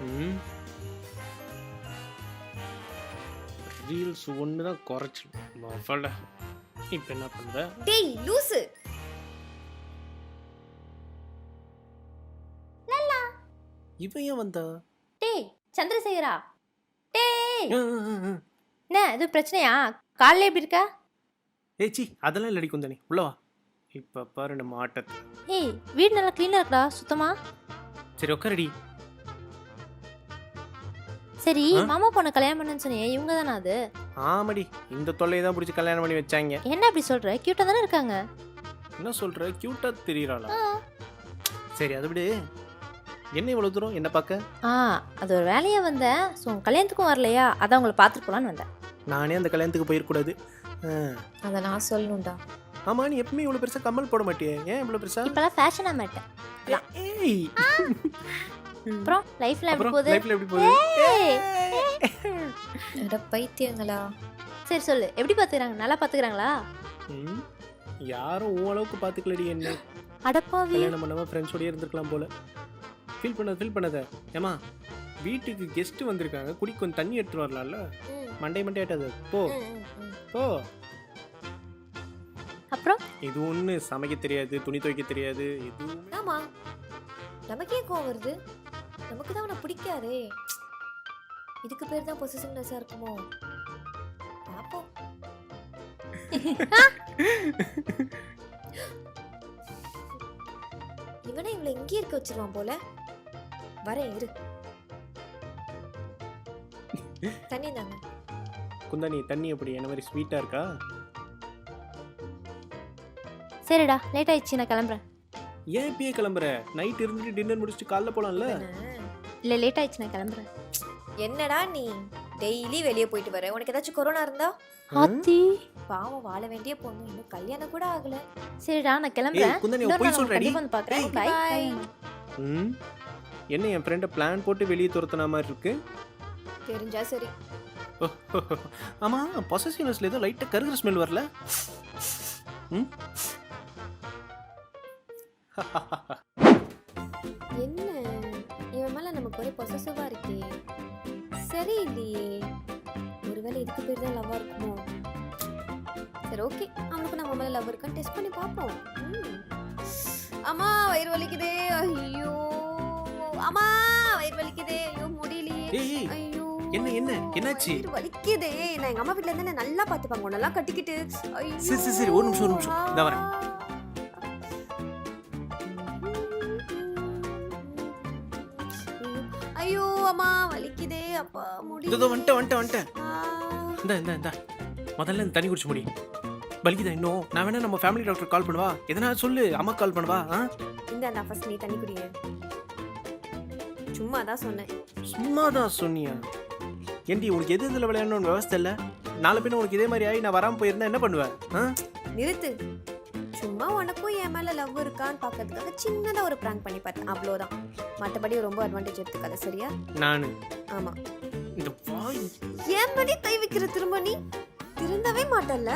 ம் ரீல்ஸ் ஒன்று தான் குறைச்சி மஃபல்ல. இப்போ என்ன பண்ணுற? டேய் லூசு. லல்லா. இவன் ஏன் வந்தா? டேய் சந்திரசேகரா. டேய் ஆ, ஆ, ஆ. என்ன எதுவும் பிரச்சனையா? காலைல எப்படி இருக்க? ஏச்சி அதெல்லாம் இல்லடி குந்தனி, உள்ள வா. இப்போ பாரு நம்ம ஆட்டத்தை. ஏய் வீடு நல்லா க்ளீனாக இருக்குடா சுத்தமா. சரி உட்காரடி. சரி ஆ? மாமா பொண்ணை கல்யாணம் பண்ணுன்னு சொன்னியே, இவங்க தானே அது? ஆமாடி, இந்த தொல்லையை தான் பிடிச்சி கல்யாணம் பண்ணி வச்சாங்க. என்ன அப்படி சொல்ற? கியூட்டா தானே இருக்காங்க. என்ன சொல்ற? கியூட்டாக தெரியறாளா? ஆ. சரி அதை விடு. என்ன இவ்வளோ தூரம் என்ன பார்க்க? ஆ அது ஒரு வேலையாக வந்தேன். ஸோ உங்கள் கல்யாணத்துக்கும் வரலையா, அதான் உங்களை பார்த்துட்டு போகலான்னு வந்தேன். நானே அந்த கல்யாணத்துக்கு போயிடக்கூடாது. அதை நான் சொல்லணும்டா. ஆமா, நீ எப்பவுமே இவ்வளோ பெருசாக கம்மல் போட மாட்டியே, ஏன் இவ்வளோ பெருசா? இப்போலாம் ஃபேஷனாக மாட்டேன். ஏய் அப்புறம் லைஃப்ல எப்படி அப்புறம் போகுது? லைஃப்ல எப்படி போகுது? அட பைத்தியங்களா. சரி சொல்லு, எப்படி பார்த்துக்கிறாங்க? நல்லா பார்த்துக்கிறாங்களா? ம், யாரும் உன் அளவுக்கு பார்த்துக்கலடி என்ன. அடப்பாவி. கல்யாணம் பண்ணாம ஃப்ரெண்ட்ஸோடய இருந்திருக்கலாம் போல. ஃபீல் பண்ணாத. ஏமா வீட்டுக்கு கெஸ்ட் வந்திருக்காங்க, குடி கொஞ்சம் தண்ணி எடுத்துட்டு வரலாம்ல. மண்டே ஆட்டாது, போ போ. அப்புறம் இது ஒன்று சமைக்க தெரியாது, துணி துவைக்க தெரியாது, எதுவும். ஆமா, நமக்கே கோவம் வருது. நமக்கு தான் அவனை பிடிக்காதே. இதுக்கு பேர் தான் பொசிசிவ்னஸா இருக்குமோ? பாப்போம். இவனை இவளை இங்கே இருக்க வச்சிருவான் போல. வரேன் இரு. தண்ணி தாங்க. குந்தாணி தண்ணி எப்படி என்ன மாதிரி ஸ்வீட்டாக இருக்கா? சரிடா, லேட் ஆயிடுச்சு, நான் கிளம்புறேன். ஏன் இப்பயே கிளம்புற? நைட் இருந்துட்டு டின்னர் முடிச்சுட்டு காலைல போகலாம்ல. இல்லை லேட் ஆயிடுச்சு, நான் கிளம்புறேன். என்னடா நீ டெய்லி வெளியே போயிட்டு வர? உனக்கு ஏதாச்சும் கொரோனா இருந்தா? ஆத்தி. பாவம், வாழ வேண்டிய பொண்ணு, இன்னும் கல்யாணம் கூட ஆகல. சரிடா, நான் கிளம்புறேன். ஏய், குந்தனி, இன்னொரு போய் நாள் உங்களை சொல்றேடி. கண்டிப்பா வந்து பார்க்குறேன். ஏய், பை. bye. ம், என்ன என் ஃப்ரெண்டை பிளான் போட்டு வெளியே துரத்துன மாதிரி இருக்கு. தெரிஞ்சா சரி. ஆமா, பொசசிவ்னஸ்ல ஏதோ லைட்டா கருகிற ஸ்மெல் வரல. ம், என்ன இவன் மேல நமக்கு ஒரே பொசசிவா இருக்கே. சரி இல்லையே, ஒருவேளை இதுக்கு பேர் தான் லவ்வா இருக்குமோ? சரி ஓகே, அவனுக்கு நம்ம மேல லவ் இருக்கான்னு டெஸ்ட் பண்ணி பார்ப்போம். அம்மா வயிறு வலிக்குதே. ஐயோ அம்மா வயிறு வலிக்குதே. ஐயோ முடியலையே. ஏய், ஏய், ஐயோ என்ன என்னாச்சு? வயிறு வலிக்குதே. நான் எங்க அம்மா வீட்ல இருந்து என்ன நல்லா பாத்துப்பாங்க, உன்னெல்லாம் கட்டிக்கிட்டு. ஐயோ சரி, ஒரு நிமிஷம். இதோ வரேன். ஐயோ அம்மா வலிக்குதே. அப்பா இதோ முடியல. வந்துட்டேன். இந்த முதல்ல இந்த தண்ணி குடிச்சு முடி. வலிக்குதா இன்னும்? நான் வேணா நம்ம ஃபேமிலி டாக்டர் கால் பண்ணுவா. எதனா சொல்லு, அம்மா கால் பண்ணுவா. இந்த ஃபர்ஸ்ட் நீ தண்ணி குடிங்க. சும்மா தான் சொன்னேன். சும்மா தான் சொன்னியா? ஏண்டி உனக்கு எது இதில் விளையாடணும்னு விவசாய இல்லை? நாளை பின்ன உனக்கு இதே மாதிரி ஆகி நான் வராமல் போயிருந்தா என்ன பண்ணுவேன்? நிறுத்து. சும்மா உனக்கும் என் மேல லவ் இருக்கான்னு பார்க்கறதுக்காக சின்னதா ஒரு பிராங்க் பண்ணி பார்த்தேன், அவ்வளோதான். மற்றபடி ரொம்ப அட்வான்டேஜ் எடுத்துக்காத, சரியா? நான் ஆமா. இந்த வாய் ஏன் மணி கை வைக்கிற திரும்ப நீ திருந்தவே மாட்டல்ல.